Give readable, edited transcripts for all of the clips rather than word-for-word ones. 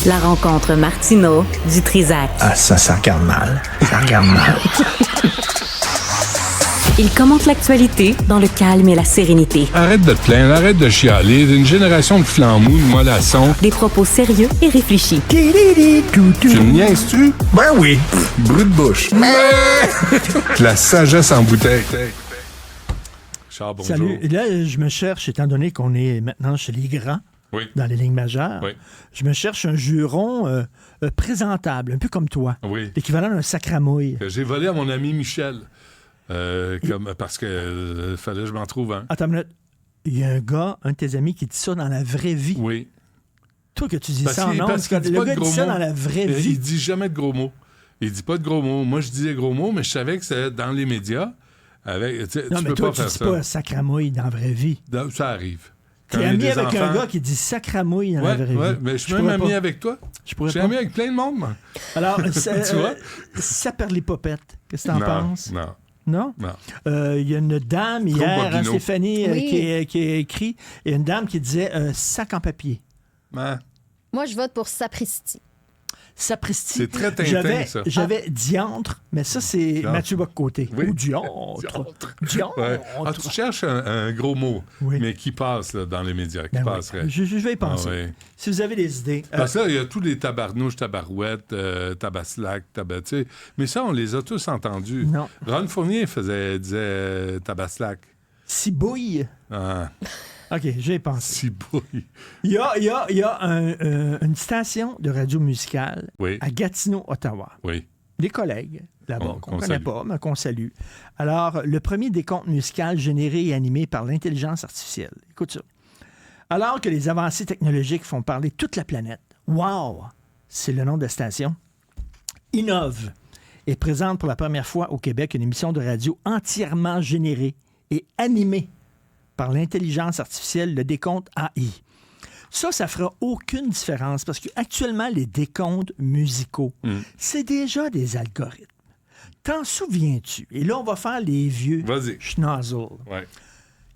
La rencontre Martineau du Trizac. Ah, ça regarde mal. Ça regarde mal. Il commente l'actualité dans le calme et la sérénité. Arrête de te plaindre, arrête de chialer. D'une génération de flambous, de mollassons. Des propos sérieux et réfléchis. Tu me niaises-tu? Ben oui. Brut de bouche. La sagesse en bouteille. Charles, bonjour. Salut. Et là, je me cherche, étant donné qu'on est maintenant chez les grands, Oui. dans les lignes majeures, Oui. je me cherche un juron présentable, un peu comme toi. Oui. L'équivalent d'un sacramouille. Que j'ai volé à mon ami Michel. Parce que fallait que je m'en trouve un. Attends une minute. Il y a un gars, un de tes amis, qui dit ça dans la vraie vie. Oui. Toi, que tu dis Parce ça en qu'il- ondes, parce qu'il dit le pas gars de dit gros ça mots. dans la vraie Il vie. dit jamais de gros mots. Il dit pas de gros mots. Moi, je disais gros mots, mais je savais que c'était dans les médias. Avec, tu Non, mais peux toi, pas tu faire dis ça. pas sacramouille dans la vraie vie. Ça arrive. Quand T'es il y a ami des avec un enfants- gars qui dit sacramouille dans la vraie Ouais, vie. mais je suis pourrais même ami pas. avec toi. Je pourrais Je suis pas. ami avec plein de monde, moi. Alors, Tu vois? ça perd les popettes. Qu'est-ce que t'en Non, penses? non, Non? non. Il y a une dame Trop hier, hein, bobino. Stéphanie, Oui. qui a écrit, et une dame qui disait sac en papier. Hein? Moi, je vote pour sapristi. Sapristi. C'est très Tintin, ça. J'avais diantre, mais ça, c'est Diantre. Mathieu Bock-Côté. Oui. Ou diantre. Diantre. Ouais. Ah, tu cherches un gros mot, Oui. mais qui passe là, dans les médias, qui Ben oui. passerait. Je vais y penser. Ah, ouais. Si vous avez des idées. Parce que là, il y a tous les tabarnouches, tabarouettes, tabaslac, tu sais. Mais ça, on les a tous entendus. Non. Ron Fournier disait tabaslac. Cibouille. Ah, OK, je vais y penser. si bouille. Il y a une station de radio musicale Oui. à Gatineau, Ottawa. Oui. Des collègues là-bas qu'on ne connaît salue. pas, mais qu'on salue. Alors, le premier décompte musical généré et animé par l'intelligence artificielle. Écoute ça. Alors que les avancées technologiques font parler toute la planète, wow, c'est le nom de la station, Innove et présente pour la première fois au Québec une émission de radio entièrement générée et animée par l'intelligence artificielle, le décompte AI. Ça fera aucune différence parce qu'actuellement, les décomptes musicaux, c'est déjà des algorithmes. T'en souviens-tu? Et là, on va faire les vieux Vas-y. schnozzles. Ouais.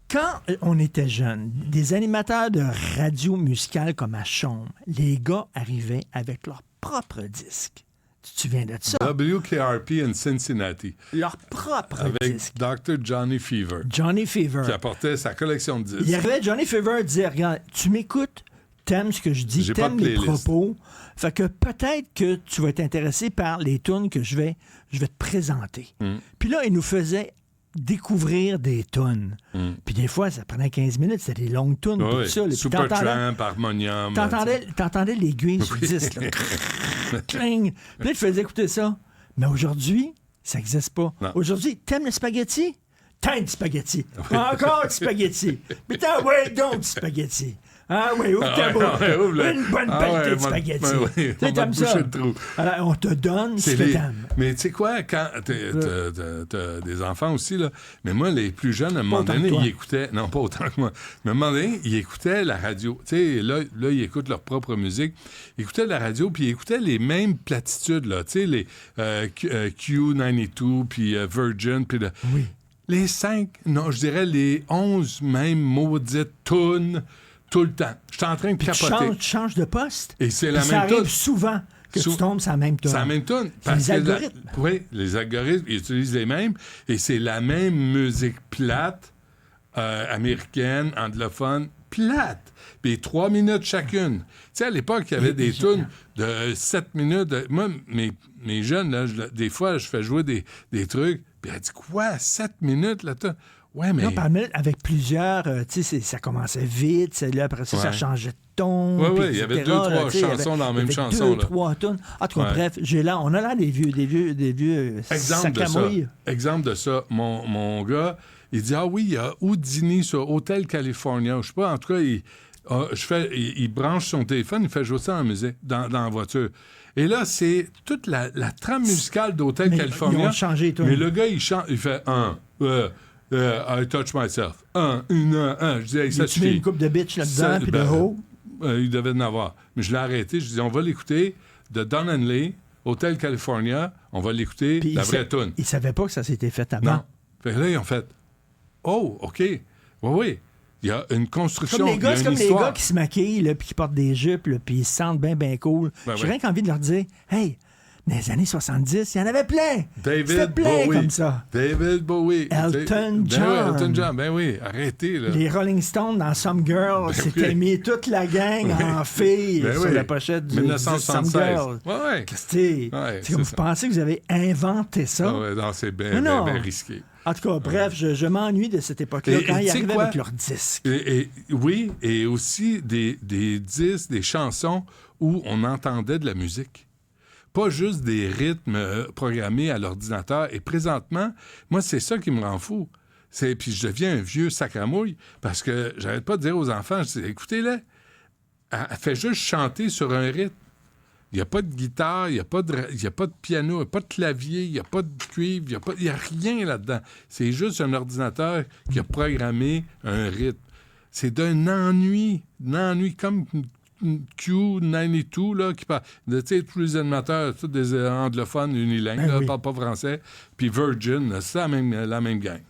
Quand on était jeunes, des animateurs de radio musicale comme à Chaume, les gars arrivaient avec leur propre disque. Tu te souviens de ça? WKRP in Cincinnati, Leur propre avec disque. Dr. Johnny Fever, Johnny Fever. qui apportait sa collection de disques. Il y avait Johnny Fever disait, regarde, tu m'écoutes, t'aimes ce que je dis, J'ai pas t'aimes de les playlist. propos. Fait que peut-être que tu vas être intéressé par les tunes que je vais te présenter. Puis là, il nous faisait découvrir des tunes. Puis des fois, ça prenait 15 minutes, c'était des longues tunes. puis Oui, tout ça, là. Puis Supertramp, Harmonium. T'entendais l'aiguille sur le disque. Là. Cling. Puis là, tu faisais écouter ça. Mais aujourd'hui, ça n'existe pas. Non. Aujourd'hui, t'aimes le spaghetti? T'aimes du spaghetti. Encore du spaghetti. Putain, ouais, donc du spaghetti. Ah oui, ouvre ta bouche. ouais, ouvre le- Une bonne Ah pelletée ouais, de spaghetti. ouais, Tu sais, on va t'aimes te ça. boucher le trou. Alors, on te donne ce C'est que les- t'aimes. Mais tu sais quoi, quand t'as des enfants aussi, là, mais moi, les plus jeunes, à un moment autant donné, que toi. ils écoutaient, non, pas autant que moi, mais à un moment donné, ils écoutaient la radio. Tu sais, là, ils écoutent leur propre musique. Ils écoutaient la radio, puis ils écoutaient les mêmes platitudes, là, tu sais, les Q92, puis Virgin, puis Oui. les 5, non, je dirais les 11 mêmes maudites tunes tout le temps. Je suis en train de Tu capoter. changes de poste. Et c'est Puis la ça même arrive tune. souvent que Sou- tu tombes sur la même tune. C'est la même tune. C'est les algorithmes. Oui, les algorithmes, ils utilisent les mêmes. Et c'est la même musique plate, américaine, anglophone, plate. Puis 3 minutes chacune. Tu sais, à l'époque, il y avait des tunes de 7 minutes. Moi, mes jeunes, là, des fois, je fais jouer des trucs. Puis elle dit, quoi, 7 minutes, là, t'as... Ouais, mais... Non, par minute, avec plusieurs, tu sais, ça commençait vite, là, après ça, ça Ouais. changeait de ton. Ouais, puis ouais, il y avait etc., 2-3 là, tu sais, il y avait- chansons dans la même il y avait chanson, Deux, là. 3 tonnes. En tout cas, Ouais. bref, on a là des vieux Exemple de ça. sacamouilles. Exemple de ça. Mon gars, il dit, ah oui, il y a Houdini sur Hotel California. Je sais pas, en tout cas, il branche son téléphone, il fait jouer ça en musique, dans la voiture. Et là, c'est toute la trame musicale d'Hotel Mais California. ils ont changé, toi. Mais le gars, il chante, il fait I touch myself. Je dis, hey, ça Tu mets suffit. une coupe de bitch là-dedans, Ça, puis ben, de haut. Il devait en avoir. Mais je l'ai arrêté. Je dis, on va l'écouter de Don Henley, Hotel California. On va l'écouter, Puis la vraie toune. Ils savaient pas que ça s'était fait avant. Non. Fait que là, ils ont fait, oh, OK. Oui. Il y a une construction, Comme les gars, il y a c'est une comme les histoire. gars qui se maquillent, là, puis qui portent des jupes, là, puis ils se sentent bien, bien cool. Ben J'ai oui. rien qu'envie de leur dire, hey, dans les années 70, il y en avait plein. C'était David plein Bowie. comme ça. David Bowie. Elton Tu sais, ben oui, John. Elton John, ben oui, arrêtez, là. Les Rolling Stones dans Some Girl, c'était oui. mis toute la gang en filles Ben sur oui. la pochette du Some 1976. Girl. Ouais, ouais. C'est c'est comme ça. vous pensez que vous avez inventé ça. Ah ouais, non, c'est bien, Non, non. bien risqué. En tout cas, bref, je m'ennuie de cette époque-là Et quand tu ils sais arrivaient quoi? avec leurs disques. Oui, et aussi des disques, des chansons où on entendait de la musique. Pas juste des rythmes programmés à l'ordinateur. Et présentement, moi, c'est ça qui me rend fou. Puis je deviens un vieux sacramouille parce que j'arrête pas de dire aux enfants, je dis, écoutez-les, elle fait juste chanter sur un rythme. Il n'y a pas de guitare, il n'y a pas de piano, il n'y a pas de clavier, il n'y a pas de cuivre, il n'y a rien là-dedans. C'est juste un ordinateur qui a programmé un rythme. C'est d'un ennui comme Q92, là, qui parle. Tu sais, tous les animateurs, tous des anglophones unilingues, Ben là, oui. parlent pas français. Puis Virgin, là, c'est la même gang.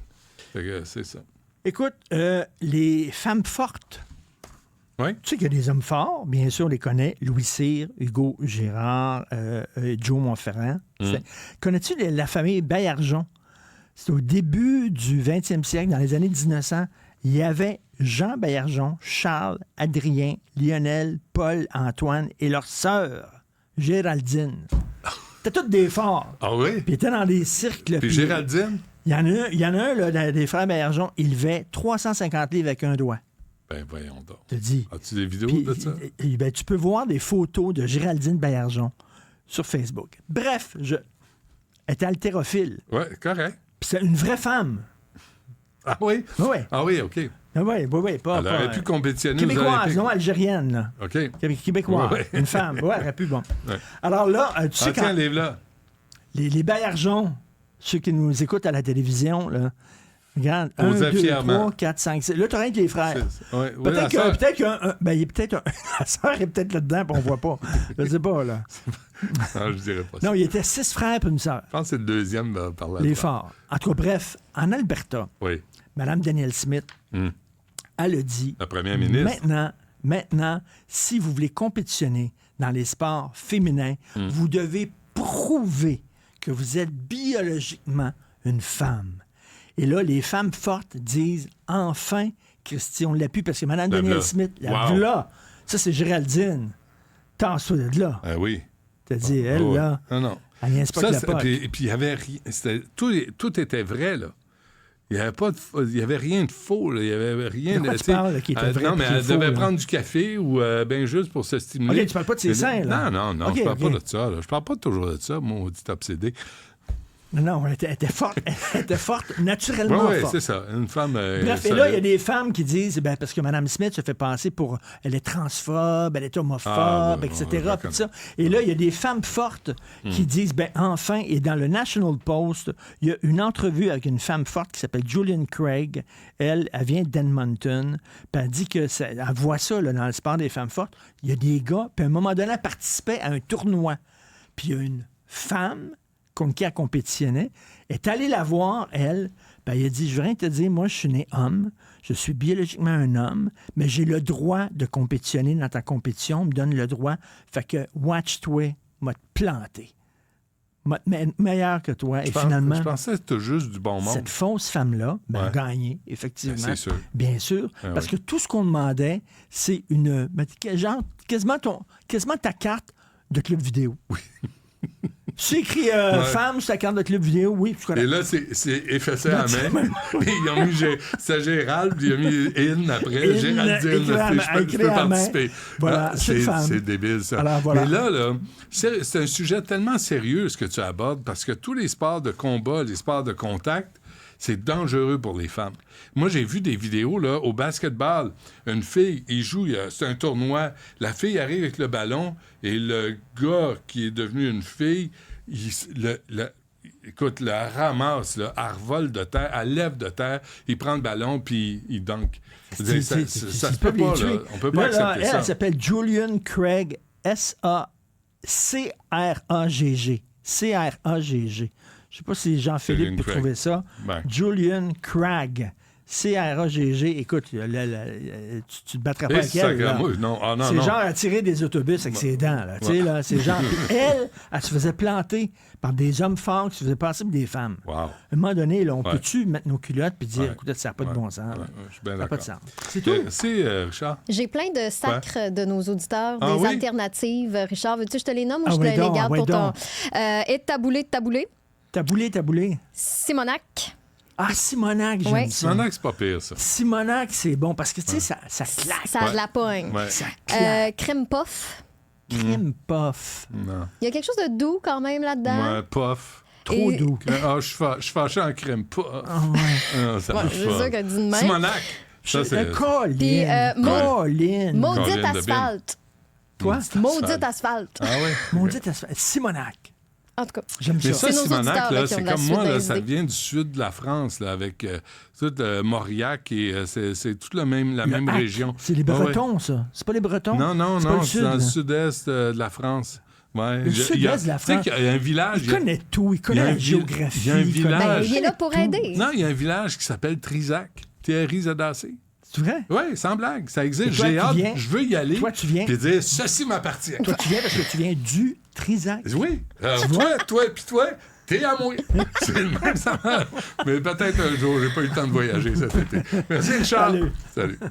Fait que c'est ça. Écoute, les femmes fortes. Oui? Tu sais qu'il y a des hommes forts, bien sûr, on les connaît. Louis Cyr, Hugo Girard, Joe Montferrand. Connais-tu la famille Baillargeon? C'est au début du 20e siècle, dans les années 1900. Il y avait Jean Baillargeon, Charles, Adrien, Lionel, Paul, Antoine et leur sœur, Géraldine. C'était toutes des forts. Ah oui? Puis ils étaient dans des cercles. Puis Géraldine? Il y en a un, là, des frères Baillargeon, il levait 350 livres avec un doigt. Ben voyons donc. Je te dis. As-tu des vidéos Puis, de ça? ben, tu peux voir des photos de Géraldine Baillargeon sur Facebook. Bref, elle était haltérophile. Oui, correct. Puis c'est une vraie femme. Ah oui? Oui. Ah oui, OK. Oui, pas. Elle aurait pu compétitionner aux Québécoise, Olympiques. non algérienne, là. OK. Québécoise. Ouais. Une femme. Ouais, elle aurait pu, bon. Ouais. Alors là, tu sais, Tiens, quand livre-là. les Baillargeons, ceux qui nous écoutent à la télévision, là, regarde, Posez 1, 2, fièrement. 3, 4, 5, 6. Là, tu as rien que les frères. Ouais, oui, Peut-être la qu'il sœur. ben, il est peut-être la sœur est peut-être là-dedans, puis on voit pas. Je sais pas, là. Non, je dirais pas ça. Non, il était 6 frères et une sœur. Je pense que c'est le deuxième par là. Les forts. En tout cas, bref, en Alberta, Oui. Mme Danielle Smith, Hum. elle a dit La première ministre. maintenant, si vous voulez compétitionner dans les sports féminins, vous devez prouver que vous êtes biologiquement une femme. Et là, les femmes fortes disent enfin, Christy, on l'appuie parce que Mme La Danielle v'là. Smith, la Wow. v'là. Ça, c'est Géraldine. Tasse-toi de là. Ah oui. T'as dit, elle, Oh, là, Non, non. elle niaise pas Ça, que la c'est- pote. puis il y avait rien. Tout était vrai, là. Il n'y avait rien de faux, là. Il n'y avait rien De quoi tu tu sais, parles, là, qui était vrai Non, puis mais qui est elle faux, devait là? prendre du café ou bien juste pour se stimuler. OK, tu parles pas de ses seins, là. Non, OK, je parle OK. pas de ça, là. Je parle pas toujours de ça, mon dit obsédé. Non, elle était forte. Elle était forte, naturellement Oui, forte. c'est ça. Une femme. Bref, et là, il y a des femmes qui disent, ben, parce que Mme Smith se fait passer pour, elle est transphobe, elle est homophobe, Ah, ben, etc. je la puis ça. Et là, il y a des femmes fortes qui disent, ben, enfin, et dans le National Post, il y a une entrevue avec une femme forte qui s'appelle Julian Craig. Elle vient d'Edmonton, puis elle dit que elle voit ça là, dans le sport des femmes fortes. Il y a des gars, puis à un moment donné, elle participait à un tournoi. Puis il y a une femme contre qui elle compétitionnait, est allée la voir, elle, ben, elle a dit, je veux rien te dire, moi, je suis né homme, je suis biologiquement un homme, mais j'ai le droit de compétitionner dans ta compétition, on me donne le droit, fait que watch-toi, m'a te planté. M'a te meilleur que toi, et finalement, Je pensais que c'était juste du bon monde. cette fausse femme-là a Ouais. gagné, effectivement. Ben, c'est sûr. Bien sûr, Ah parce oui. que tout ce qu'on demandait, c'est une, genre, quasiment ta carte de club vidéo. Oui. C'est écrit femme sur ta carte de club vidéo, oui, je connais. Et là, c'est effacé à la main. Et ils ont mis c'est Gérald, puis ils ont mis in après. In, Géraldine, écrit à la main, je écrit peux à la main. participer. Voilà, Ah, c'est une femme. c'est débile, ça. Alors, voilà. Mais là, c'est un sujet tellement sérieux, ce que tu abordes, parce que tous les sports de combat, les sports de contact, c'est dangereux pour les femmes. Moi, j'ai vu des vidéos là, au basketball. Une fille, il joue, c'est un tournoi. La fille arrive avec le ballon et le gars qui est devenu une fille, écoute, la ramasse, là, elle revole de terre, elle lève de terre, il prend le ballon puis il dunk. Je veux dire, ça se peut pas, là. On peut pas accepter ça. Elle s'appelle Julian Craig, S-A-C-R-A-G-G. C-R-A-G-G. Je sais pas si Jean-Philippe Julian peut Craig. trouver ça. Ben. Julian Craig. CRAGG, écoute, tu te battrais pas avec elle. Là. Non, C'est non. genre à tirer des autobus avec ses dents. Là, tu sais, là, c'est genre... Puis elle se faisait planter par des hommes forts qui se faisaient passer pour des femmes. Wow. À un moment donné, là, on peut-tu mettre nos culottes puis dire, écoute, ça n'a pas de bon sens. Là. Je suis bien Ça n'a pas d'accord. de sens. C'est tout. Richard? J'ai plein de sacres de nos auditeurs, Ah des oui? alternatives. Richard, veux-tu que je te les nomme ou Ah je te oui, les donc, garde oui, pour ton... donc. Et taboulé. Taboulé. Simonac. Ah, Simonac, j'aime Oui. ça. Simonac, c'est pas pire, ça. Simonac, c'est bon parce que, tu sais, ça claque. Ça a de la pogne. Ouais. Ça claque. Crème puff. Crème puff. Non. Il y a quelque chose de doux quand même là-dedans. Ouais, puff. Trop Et- doux. Ah, je suis fâché en crème puff. Ah, ouais. Ah, ça Ouais, me c'est fun. ça qu'elle dit de même. Simonac. Ça, c'est... Colline. Puis, Colline. Maudite Colline de asphalte. Quoi? Maudite asphalte. Ah oui. Maudite asphalte. Simonac. En tout cas. J'aime Mais ça. ça, C'est nos Simonac, auditeurs, là, là, qui ont c'est de la comme moi, suite là, à ça idée. vient du sud de la France, là, avec tout Mauriac, et c'est toute la même Le Hac. région. C'est les Ah ouais. Bretons, ça. C'est pas les Bretons? Non, C'est pas le c'est sud, dans le là. sud-est de la France. Ouais. Le sud-est de la Tu sais France. qu'il y a un village... Il connaît tout. Il connaît la géographie. il y a un il connaît- Ben, village. il est là pour tout. aider. Non, il y a un village qui s'appelle Trizac. Thierry-Zadacé. C'est vrai? Oui, sans blague. Ça Et existe. toi, J'ai tu hâte. viens? Je veux y aller. Toi, tu viens? Puis dire, ceci m'appartient. Toi, tu viens parce que tu viens du Trisac. Oui. vois? Toi, t'es à moi. C'est le même, ça marche. Mais peut-être un jour, j'ai pas eu le temps de voyager cet été. Merci, Richard. Salut. Salut.